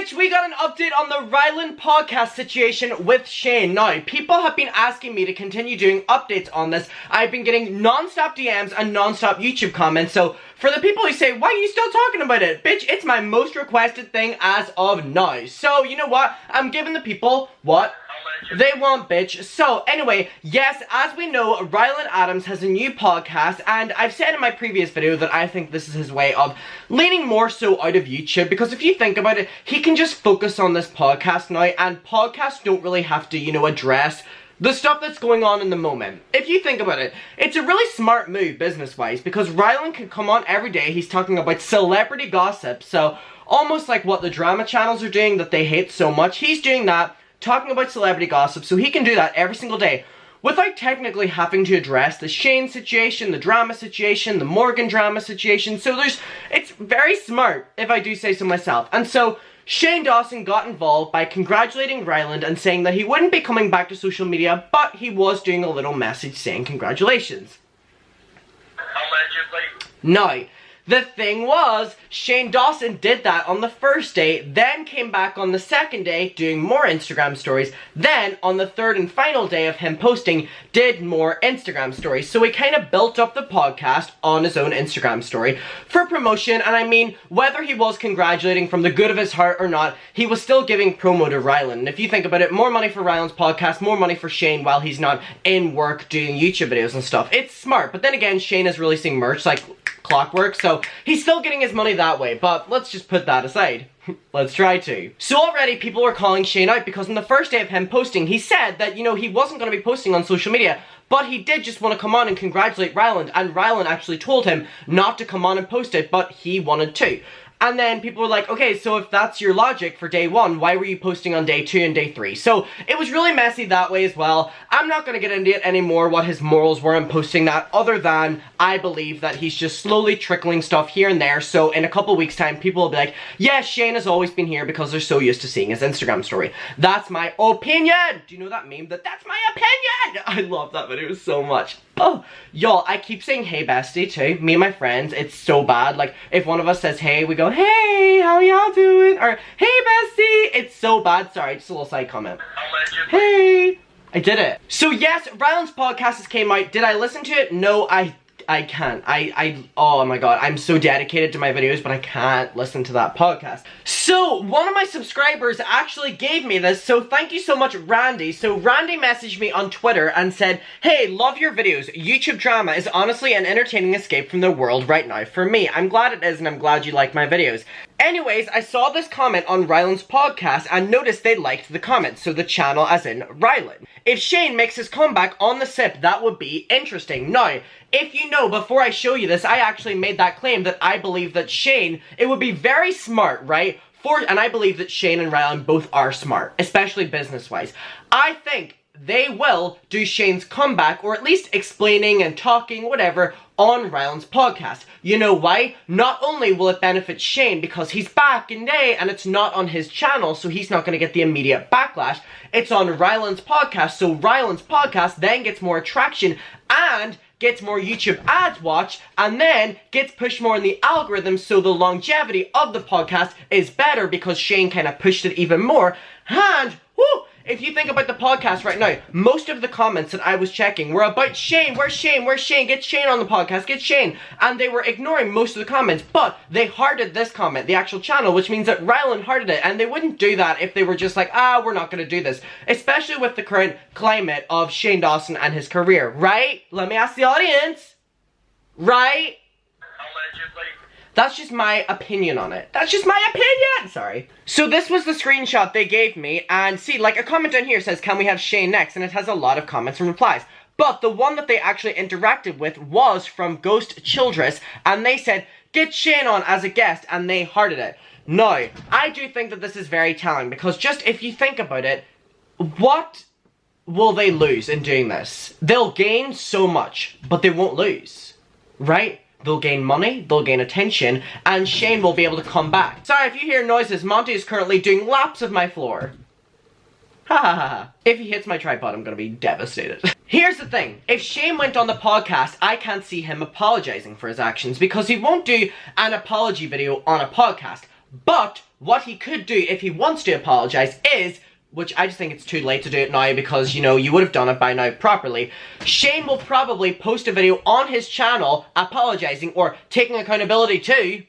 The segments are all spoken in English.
bitch, we got an update on the Ryland podcast situation with Shane. Now, people have been asking me to continue doing updates on this. I've been getting non-stop DMs and non-stop YouTube comments, so for the people who say, why are you still talking about it? Bitch, it's my most requested thing as of now. So, you know what? I'm giving the people what they want, bitch. So, anyway, yes, as we know, Ryland Adams has a new podcast, and I've said in my previous video that I think this is his way of leaning more so out of YouTube, because if you think about it, he can just focus on this podcast now, and podcasts don't really have to, you know, address the stuff that's going on in the moment. If you think about it, it's a really smart move business-wise, because Ryland can come on every day, he's talking about celebrity gossip, so almost like what the drama channels are doing that they hate so much, he's doing that, talking about celebrity gossip, so he can do that every single day without technically having to address the Shane situation, the drama situation, the Morgan drama situation. So it's very smart, if I do say so myself. And so Shane Dawson got involved by congratulating Ryland and saying that he wouldn't be coming back to social media, but he was doing a little message saying congratulations. Allegedly. Now, the thing was, Shane Dawson did that on the first day, then came back on the second day doing more Instagram stories, then on the third and final day of him posting, did more Instagram stories. So he kind of built up the podcast on his own Instagram story for promotion, and I mean, whether he was congratulating from the good of his heart or not, he was still giving promo to Ryland. And if you think about it, more money for Ryland's podcast, more money for Shane while he's not in work doing YouTube videos and stuff. It's smart, but then again, Shane is releasing merch like clockwork, so he's still getting his money that way, but let's just put that aside. Let's try to. So already people were calling Shane out because on the first day of him posting, he said that, you know, he wasn't going to be posting on social media, but he did just want to come on and congratulate Ryland, and Ryland actually told him not to come on and post it, but he wanted to. And then people were like, okay, so if that's your logic for day one, why were you posting on day 2 and day 3? So it was really messy that way as well. I'm not going to get into it anymore, what his morals were in posting that, other than I believe that he's just slowly trickling stuff here and there. So in a couple weeks time, people will be like, yeah, Shane has always been here, because they're so used to seeing his Instagram story. That's my opinion. Do you know that meme? That's my opinion. I love that video so much. Oh, y'all, I keep saying hey bestie too. Me and my friends, it's so bad. Like, if one of us says hey, we go, hey, how y'all doing? Or, hey bestie. It's so bad. Sorry, just a little side comment. Allegedly. Hey. I did it. So yes, Ryland's podcast has came out. Did I listen to it? No, I can't. Oh my god, I'm so dedicated to my videos, but I can't listen to that podcast. So, one of my subscribers actually gave me this, so thank you so much, Randy. So, Randy messaged me on Twitter and said, hey, love your videos. YouTube drama is honestly an entertaining escape from the world right now for me. I'm glad it is, and I'm glad you like my videos. Anyways, I saw this comment on Ryland's podcast and noticed they liked the comment, so the channel as in Ryland. If Shane makes his comeback on the SIP, that would be interesting. Now, if you know, before I show you this, I actually made that claim that I believe that Shane, it would be very smart, right? And I believe that Shane and Ryland both are smart, especially business-wise. I think they will do Shane's comeback, or at least explaining and talking, whatever, on Ryland's podcast. You know why? Not only will it benefit Shane because he's back in day and it's not on his channel, so he's not going to get the immediate backlash. It's on Ryland's podcast, so Ryland's podcast then gets more traction and gets more YouTube ads watched, and then gets pushed more in the algorithm, so the longevity of the podcast is better because Shane kind of pushed it even more. And, whoo! If you think about the podcast right now, most of the comments that I was checking were about Shane. Where's Shane? Where's Shane? Get Shane on the podcast. Get Shane. And they were ignoring most of the comments, but they hearted this comment, the actual channel, which means that Ryland hearted it, and they wouldn't do that if they were just like, we're not going to do this. Especially with the current climate of Shane Dawson and his career, right? Let me ask the audience. Right? Allegedly. That's just my opinion on it. That's just my opinion! Sorry. So this was the screenshot they gave me, and see, like, a comment down here says, can we have Shane next? And it has a lot of comments and replies. But the one that they actually interacted with was from Ghost Childress, and they said, get Shane on as a guest, and they hearted it. Now, I do think that this is very telling, because just if you think about it, what will they lose in doing this? They'll gain so much, but they won't lose, right? They'll gain money, they'll gain attention, and Shane will be able to come back. Sorry if you hear noises, Monty is currently doing laps of my floor. Ha ha ha ha. If he hits my tripod, I'm gonna be devastated. Here's the thing, if Shane went on the podcast, I can't see him apologizing for his actions, because he won't do an apology video on a podcast. But what he could do if he wants to apologize is, which I just think it's too late to do it now because, you know, you would have done it by now properly. Shane will probably post a video on his channel apologizing or taking accountability too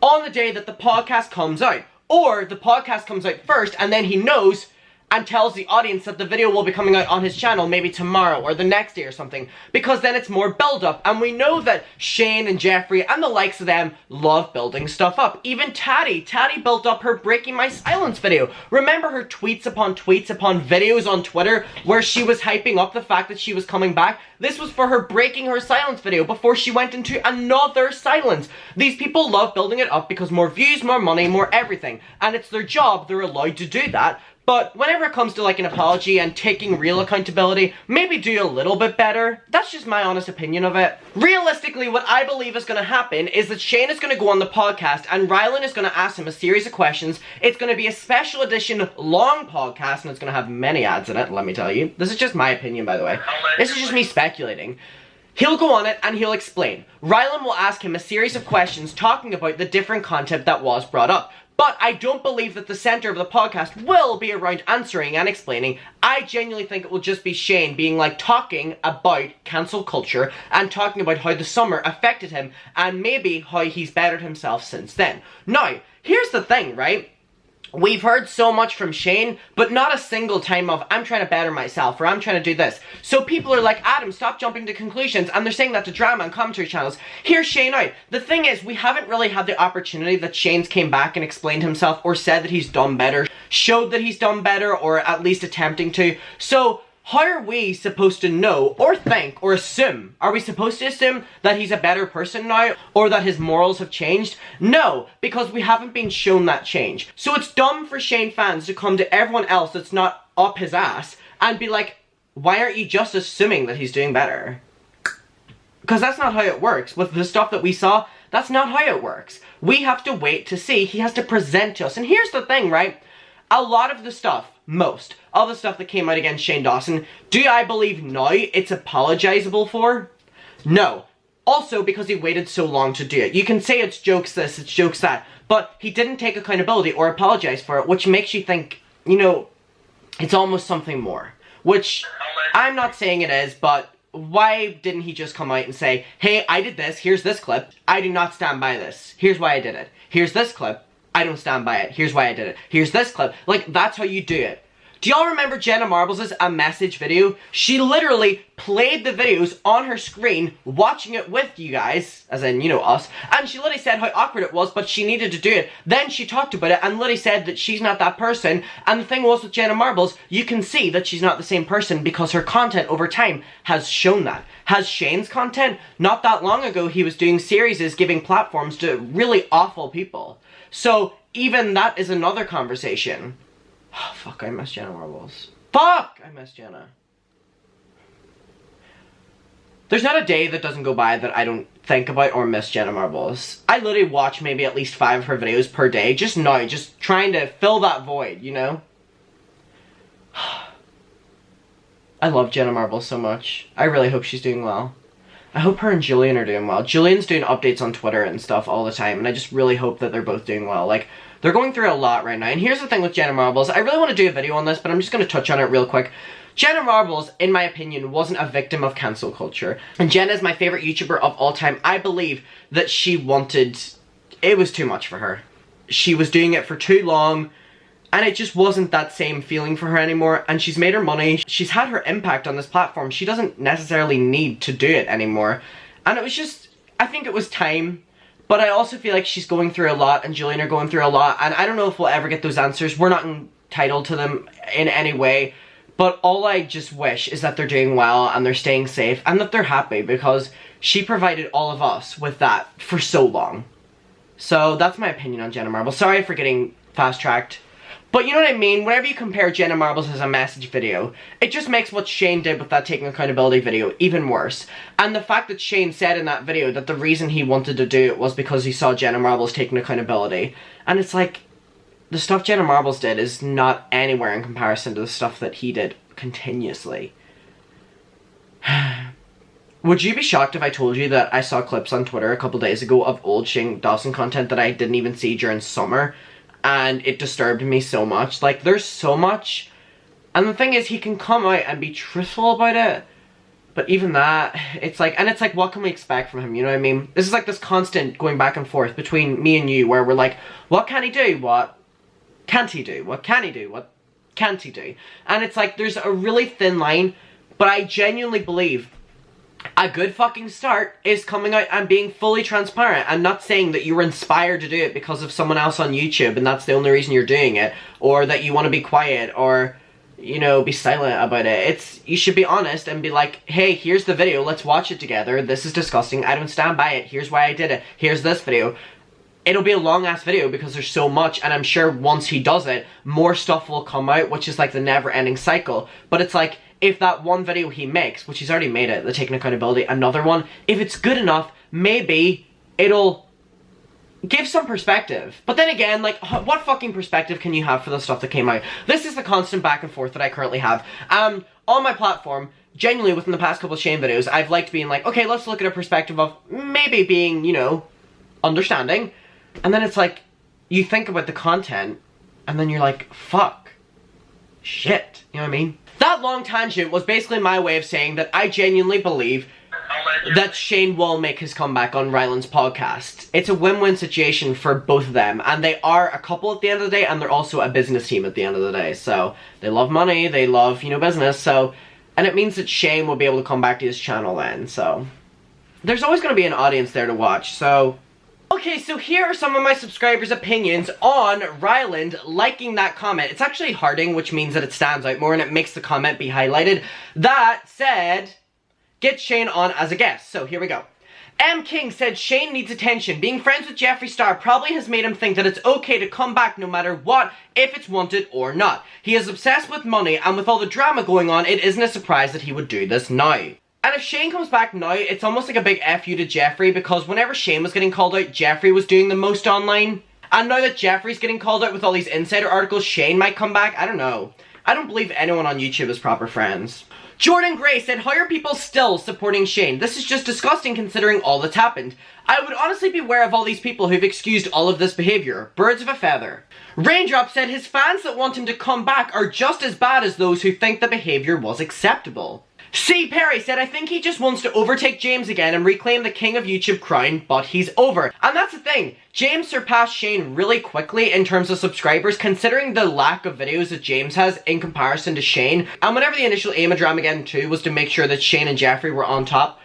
on the day that the podcast comes out. Or the podcast comes out first and then he knows and tells the audience that the video will be coming out on his channel maybe tomorrow or the next day or something, because then it's more build-up, and we know that Shane and Jeffrey and the likes of them love building stuff up. Even Taddy built up her Breaking My Silence video. Remember her tweets upon videos on Twitter where she was hyping up the fact that she was coming back? This was for her Breaking Her Silence video before she went into another silence. These people love building it up because more views, more money, more everything, and it's their job, they're allowed to do that. But whenever it comes to like an apology and taking real accountability, maybe do a little bit better. That's just my honest opinion of it. Realistically, what I believe is going to happen is that Shane is going to go on the podcast and Ryland is going to ask him a series of questions. It's going to be a special edition long podcast and it's going to have many ads in it, let me tell you. This is just my opinion, by the way. This is just me speculating. He'll go on it and he'll explain. Ryland will ask him a series of questions talking about the different content that was brought up. But I don't believe that the center of the podcast will be around answering and explaining. I genuinely think it will just be Shane being like talking about cancel culture and talking about how the summer affected him and maybe how he's bettered himself since then. Now, here's the thing, right? We've heard so much from Shane, but not a single time of, I'm trying to better myself, or I'm trying to do this. So people are like, Adam, stop jumping to conclusions, and they're saying that to drama and commentary channels. Hear Shane out. The thing is, we haven't really had the opportunity that Shane's came back and explained himself, or said that he's done better, showed that he's done better, or at least attempting to. So, how are we supposed to know, or think, or assume? Are we supposed to assume that he's a better person now, or that his morals have changed? No, because we haven't been shown that change. So it's dumb for Shane fans to come to everyone else that's not up his ass, and be like, why aren't you just assuming that he's doing better? Because that's not how it works. With the stuff that we saw, that's not how it works. We have to wait to see. He has to present to us. And here's the thing, right? A lot of the stuff, most of the stuff that came out against Shane Dawson, do I believe now it's apologizable for? No. Also because he waited so long to do it. You can say it's jokes this, it's jokes that, but he didn't take accountability or apologize for it, which makes you think, you know, it's almost something more. Which, I'm not saying it is, but why didn't he just come out and say, hey, I did this, here's this clip, I do not stand by this, here's why I did it, here's this clip, I don't stand by it. Here's why I did it. Here's this clip. Like, that's how you do it. Do y'all remember Jenna Marbles' A Message video? She literally played the videos on her screen, watching it with you guys, as in, you know, us, and she literally said how awkward it was, but she needed to do it. Then she talked about it and literally said that she's not that person, and the thing was with Jenna Marbles, you can see that she's not the same person because her content over time has shown that. Has Shane's content? Not that long ago, he was doing series giving platforms to really awful people. So, even that is another conversation. Oh, fuck, I miss Jenna Marbles. Fuck! I miss Jenna. There's not a day that doesn't go by that I don't think about or miss Jenna Marbles. I literally watch maybe at least 5 of her videos per day, just now, just trying to fill that void, you know? I love Jenna Marbles so much. I really hope she's doing well. I hope her and Julian are doing well. Julian's doing updates on Twitter and stuff all the time, and I just really hope that they're both doing well. Like, they're going through a lot right now. And here's the thing with Jenna Marbles. I really want to do a video on this, but I'm just going to touch on it real quick. Jenna Marbles, in my opinion, wasn't a victim of cancel culture. And Jenna is my favorite YouTuber of all time. I believe that she wanted... It was too much for her. She was doing it for too long, and it just wasn't that same feeling for her anymore, and she's made her money. She's had her impact on this platform. She doesn't necessarily need to do it anymore. And it was just, I think it was time. But I also feel like she's going through a lot, and Julian are going through a lot, and I don't know if we'll ever get those answers. We're not entitled to them in any way. But all I just wish is that they're doing well, and they're staying safe, and that they're happy, because she provided all of us with that for so long. So that's my opinion on Jenna Marbles. Sorry for getting fast-tracked. But you know what I mean? Whenever you compare Jenna Marbles as A Message video, it just makes what Shane did with that taking accountability video even worse. And the fact that Shane said in that video that the reason he wanted to do it was because he saw Jenna Marbles taking accountability. And it's like, the stuff Jenna Marbles did is not anywhere in comparison to the stuff that he did continuously. Would you be shocked if I told you that I saw clips on Twitter a couple days ago of old Shane Dawson content that I didn't even see during summer, and it disturbed me so much? Like, there's so much, and the thing is, he can come out and be truthful about it, but even that, it's like, and it's like, what can we expect from him, you know what I mean? This is like this constant going back and forth between me and you, where we're like, what can he do? What can't he do? What can he do? What can't he do? And it's like, there's a really thin line, but I genuinely believe a good fucking start is coming out and being fully transparent and not saying that you were inspired to do it because of someone else on YouTube and that's the only reason you're doing it, or that you want to be quiet, or, you know, be silent about it. You should be honest and be like, hey, here's the video, let's watch it together, this is disgusting, I don't stand by it, here's why I did it, here's this video. It'll be a long ass video because there's so much, and I'm sure once he does it, more stuff will come out, which is like the never ending cycle. But it's like, if that one video he makes, which he's already made it, the Taking Accountability, another one, if it's good enough, maybe it'll give some perspective. But then again, like, what fucking perspective can you have for the stuff that came out? This is the constant back and forth that I currently have. On my platform, genuinely within the past couple of Shane videos, I've liked being like, okay, let's look at a perspective of maybe being, you know, understanding. And then it's like, you think about the content, and then you're like, fuck. Shit. You know what I mean? That long tangent was basically my way of saying that I genuinely believe that Shane will make his comeback on Ryland's podcast. It's a win-win situation for both of them, and they are a couple at the end of the day, and they're also a business team at the end of the day. So, they love money, they love, you know, business, so, and it means that Shane will be able to come back to his channel then, so. There's always going to be an audience there to watch, so. Okay, so here are some of my subscribers' opinions on Ryland liking that comment. It's actually hearting, which means that it stands out more and it makes the comment be highlighted. That said, get Shane on as a guest. So here we go. M. King said Shane needs attention. Being friends with Jeffree Star probably has made him think that it's okay to come back no matter what, if it's wanted or not. He is obsessed with money, and with all the drama going on, it isn't a surprise that he would do this now. And if Shane comes back now, it's almost like a big F you to Jeffree, because whenever Shane was getting called out, Jeffree was doing the most online. And now that Jeffree's getting called out with all these insider articles, Shane might come back? I don't know. I don't believe anyone on YouTube is proper friends. Jordan Gray said, how are people still supporting Shane? This is just disgusting considering all that's happened. I would honestly beware of all these people who've excused all of this behavior. Birds of a feather. Raindrop said his fans that want him to come back are just as bad as those who think the behavior was acceptable. C. Perry said, I think he just wants to overtake James again and reclaim the king of YouTube crown, but he's over. And that's the thing, James surpassed Shane really quickly in terms of subscribers, considering the lack of videos that James has in comparison to Shane. And whenever the initial aim of Dramageddon 2 was to make sure that Shane and Jeffree were on top,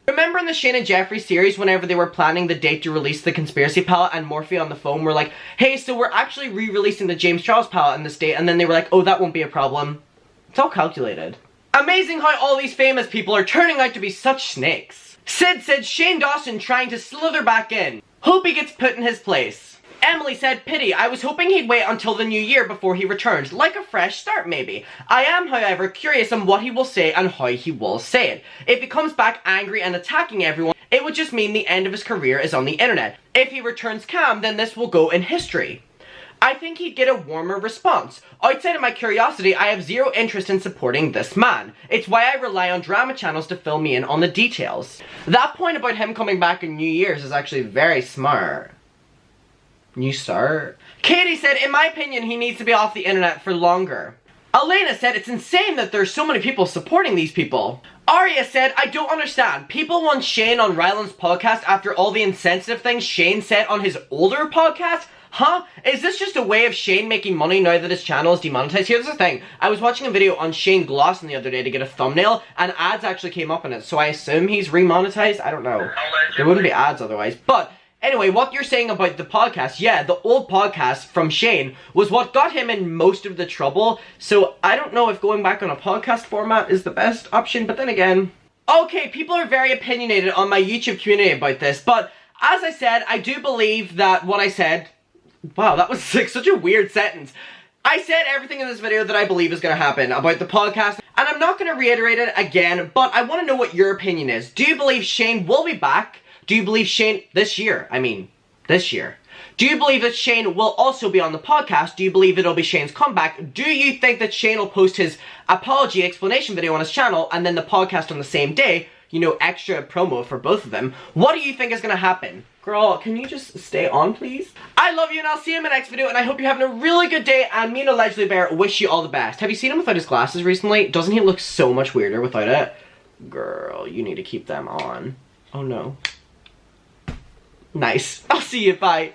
remember in the Shane and Jeffree series, whenever they were planning the date to release the Conspiracy palette, and Morphe on the phone were like, hey, so we're actually re-releasing the James Charles palette in this date, and then they were like, oh, that won't be a problem. It's all calculated. Amazing how all these famous people are turning out to be such snakes. Sid said Shane Dawson trying to slither back in. Hope he gets put in his place. Emily said, pity, I was hoping he'd wait until the new year before he returns, like a fresh start maybe. I am, however, curious on what he will say and how he will say it. If he comes back angry and attacking everyone, it would just mean the end of his career is on the internet. If he returns calm, then this will go in history. I think he'd get a warmer response. Outside of my curiosity, I have zero interest in supporting this man. It's why I rely on drama channels to fill me in on the details. That point about him coming back in New Year's is actually very smart. New start? Katie said, in my opinion, he needs to be off the internet for longer. Elena said, it's insane that there's so many people supporting these people. Arya said, I don't understand. People want Shane on Ryland's podcast after all the insensitive things Shane said on his older podcast? Huh? Is this just a way of Shane making money now that his channel is demonetized? Here's the thing. I was watching a video on Shane Glosson the other day to get a thumbnail, and ads actually came up in it, so I assume he's remonetized? I don't know. There wouldn't be ads otherwise. But, anyway, what you're saying about the podcast, yeah, the old podcast from Shane was what got him in most of the trouble, so I don't know if going back on a podcast format is the best option, but then again. Okay, people are very opinionated on my YouTube community about this, but as I said, I do believe that what I said. Wow, that was like such a weird sentence. I said everything in this video that I believe is going to happen about the podcast, and I'm not going to reiterate it again, but I want to know what your opinion is. Do you believe Shane will be back? Do you believe Shane, this year? Do you believe that Shane will also be on the podcast? Do you believe it'll be Shane's comeback? Do you think that Shane will post his apology explanation video on his channel, and then the podcast on the same day? you know, extra promo for both of them. What do you think is gonna happen? Girl, can you just stay on, please? I love you, and I'll see you in my next video, and I hope you're having a really good day, and me and Allegedly Bear wish you all the best. Have you seen him without his glasses recently? Doesn't he look so much weirder without it? Girl, you need to keep them on. Oh no. Nice. I'll see you, bye.